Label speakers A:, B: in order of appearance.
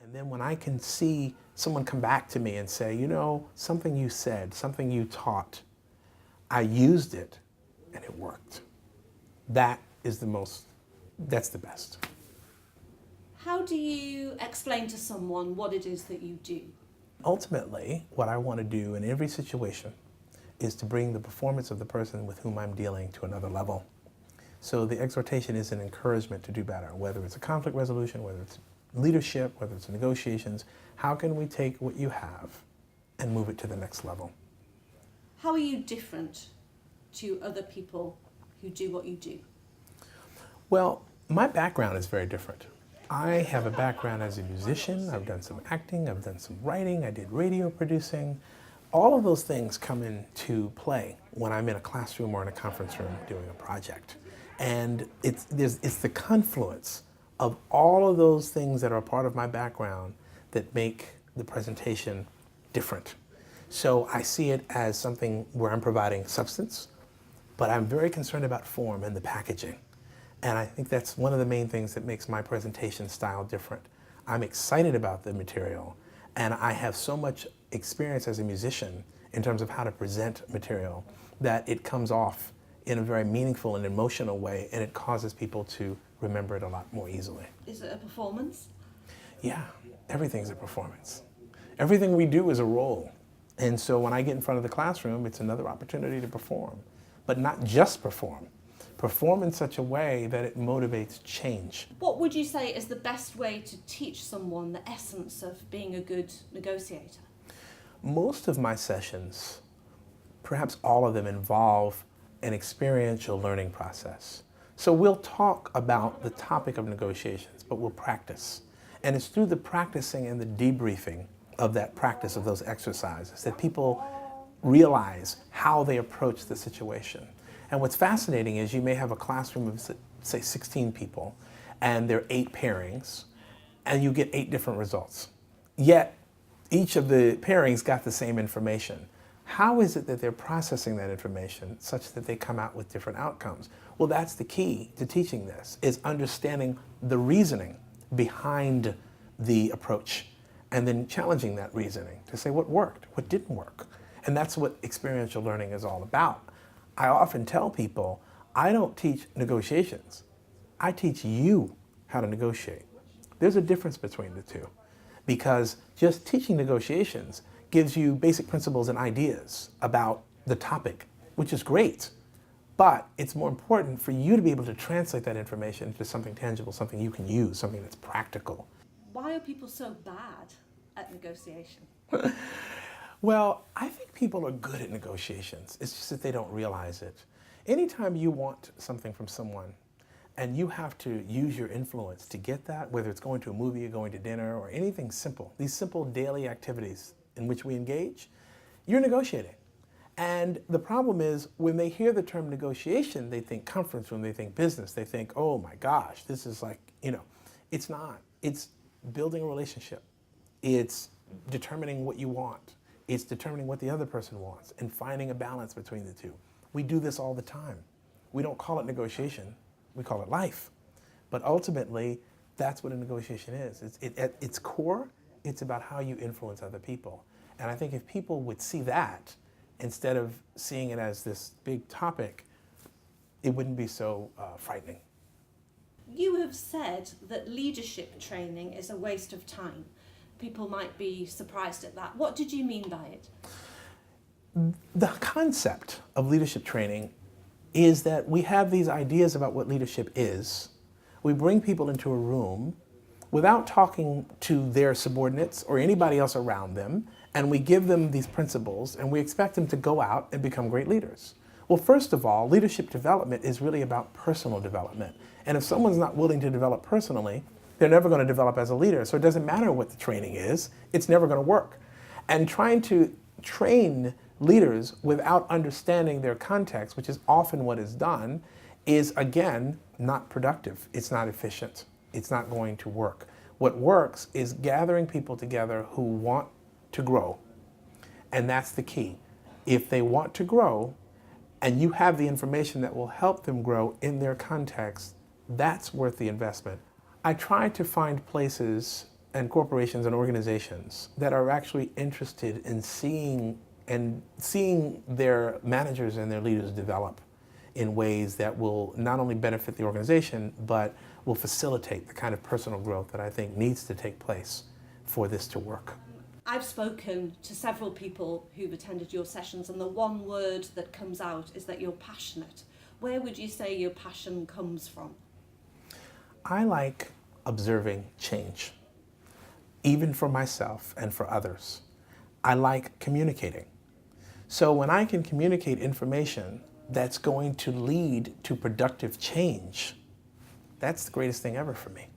A: And then when I can see someone come back to me and say, you know, something you said, something you taught, I used it and it worked. That is that's the best.
B: How do you explain to someone what it is that you do?
A: Ultimately, what I want to do in every situation is to bring the performance of the person with whom I'm dealing to another level. So the exhortation is an encouragement to do better, whether it's a conflict resolution, whether it's leadership, whether it's negotiations. How can we take what you have and move it to the next level?
B: How are you different to other people who do what you do?
A: Well, my background is very different. I have a background as a musician. I've done some acting, I've done some writing, I did radio producing. All of those things come into play when I'm in a classroom or in a conference room doing a project. And it's the confluence of all of those things that are a part of my background that make the presentation different. So I see it as something where I'm providing substance, but I'm very concerned about form and the packaging. And I think that's one of the main things that makes my presentation style different. I'm excited about the material, and I have so much experience as a musician in terms of how to present material that it comes off in a very meaningful and emotional way, and it causes people to remember it a lot more easily.
B: Is it a performance?
A: Yeah, everything's a performance. Everything we do is a role. And so when I get in front of the classroom, it's another opportunity to perform, but not just perform. Perform in such a way that it motivates change.
B: What would you say is the best way to teach someone the essence of being a good negotiator?
A: Most of my sessions, perhaps all of them, involve an experiential learning process. So we'll talk about the topic of negotiations, but we'll practice. And it's through the practicing and the debriefing of that practice, of those exercises, that people realize how they approach the situation. And what's fascinating is you may have a classroom of, say, 16 people, and there are 8 pairings, and you get 8 different results. Yet, each of the pairings got the same information. How is it that they're processing that information such that they come out with different outcomes? Well, that's the key to teaching this, is understanding the reasoning behind the approach, and then challenging that reasoning to say what worked, what didn't work. And that's what experiential learning is all about. I often tell people, I don't teach negotiations. I teach you how to negotiate. There's a difference between the two, because just teaching negotiations gives you basic principles and ideas about the topic, which is great. But it's more important for you to be able to translate that information into something tangible, something you can use, something that's practical.
B: Why are people so bad at negotiation?
A: Well, I think people are good at negotiations. It's just that they don't realize it. Anytime you want something from someone and you have to use your influence to get that, whether it's going to a movie or going to dinner or anything simple, these simple daily activities in which we engage, you're negotiating. And the problem is when they hear the term negotiation, they think conference room, they think business, they think, oh my gosh, this is like, it's not. It's building a relationship. It's determining what you want. It's determining what the other person wants and finding a balance between the two. We do this all the time. We don't call it negotiation, we call it life. But ultimately, that's what a negotiation is. At its core, it's about how you influence other people. And I think if people would see that, instead of seeing it as this big topic, it wouldn't be so frightening.
B: You have said that leadership training is a waste of time. People might be surprised at that. What did you mean by it?
A: The concept of leadership training is that we have these ideas about what leadership is. We bring people into a room without talking to their subordinates or anybody else around them, and we give them these principles, and we expect them to go out and become great leaders. Well, first of all, leadership development is really about personal development. And if someone's not willing to develop personally, they're never going to develop as a leader. So it doesn't matter what the training is, it's never going to work. And trying to train leaders without understanding their context, which is often what is done, is again not productive. It's not efficient. It's not going to work. What works is gathering people together who want to grow. And that's the key. If they want to grow and you have the information that will help them grow in their context, that's worth the investment. I try to find places and corporations and organizations that are actually interested in seeing their managers and their leaders develop in ways that will not only benefit the organization, but will facilitate the kind of personal growth that I think needs to take place for this to work.
B: I've spoken to several people who've attended your sessions, and the one word that comes out is that you're passionate. Where would you say your passion comes from?
A: I like observing change, even for myself and for others. I like communicating. So when I can communicate information that's going to lead to productive change, that's the greatest thing ever for me.